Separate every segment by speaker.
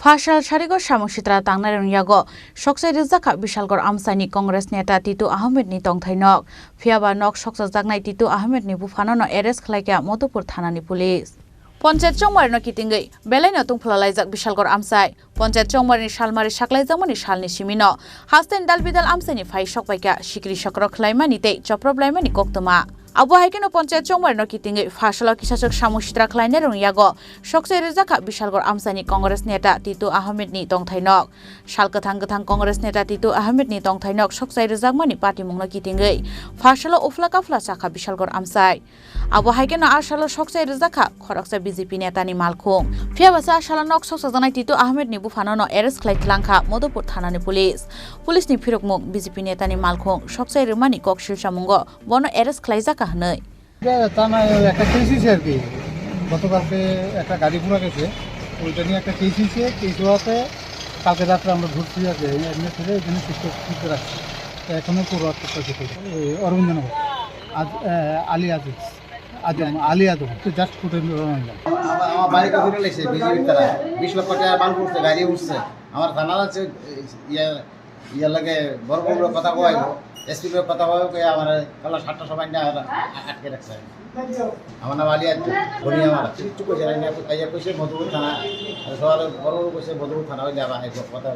Speaker 1: Fashal Sharigo Shamushitra Tangnar Yago, Shoksai Rizaka Bishalgor Amsani Congress Neta Titu Ahmed ni Tongthainok, Fiaba Nok Sokchajaknai Titu Ahmed ni Bupha no Eres Khlaikha Mandhupur Thanani Police. Ponchet Chongmar no Kitingai, Belena Tungflalaizak Bishalgor Amsai, Ponchet Chongmar ni Shalmari Shaklaizamani Shalni Shimino, Hasten Dalbidal Amsani Fai Shokbaika, Shikri Shokro Klaimani Te, Choproblemani Koktuma. Abu Haikino Ponchet Chongmar no Kitingai, Fashal Kisachak Shamushitra Klainerung Yago, Shoksai Rizaka Bishalgor Amsani Congress Neta Titu Ahmed ni Tongthainok, Shalkatang Congress Neta Titu Ahmed ni Tongthainok, Shoksai Rizakmani Party Mungno Kitingai, Fashal Uflaka Saka Bishalgor Amsai. Abu Haikino Ashalo Shoksai Rizaka, Khorang BJP Netani Malkhung, Fiabasa Shalanok Sokchajaknai Titu Ahmed ni Bupha no Eres Khlaikha Mandhupur Thanani Police. Police ni Phirokmuk BJP Netani Malkhung, Shoksai Rimani Kok Shilchamungo, Bono Eres Khlaikha Hanai.
Speaker 2: Tana একটা case হয়েছে আর কি গতকালকে একটা গাড়ি পুরা গেছে ওইটা নিয়ে একটা কেস হয়েছে কেস হওয়াতে কালকে রাত্রে আমরা ধরছি আছে এমনি থেকে এই জিনিস ঠিক রাখছি এখনো পুরো অরবিন্দনগর আজ আলী আদম তো জাস্ট ফুটে
Speaker 3: আমার বাড়ি কাছে লেগেছে বিজেপির তারা 20 লক্ষ টাকা মাল করছে গাড়ি উঠছে আমার থানার আছে ইয়া লাগে বড় বড় কথা কয় এসপি এর কথা কয় আমার কাল 7টা সময় না আটকে রাখছে আমার নাম আলী আদম বলি আমার একটু কইছে না আইয়া কইছে মধুপুর থানা সবার বড় কইছে মধুপুর থানা হইলে আবার কথা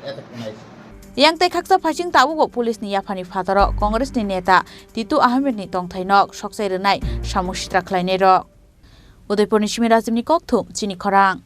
Speaker 3: এত কোনাই
Speaker 1: Yang te khaksa phasing tabugo police ni yaphani phataro Congress ni neta Titu Ahmed ni Tongthainok Shoksai Rinai Shamushitra Khlainero Udaipur ni Shimi Razim ni Kokthum Chini Khorang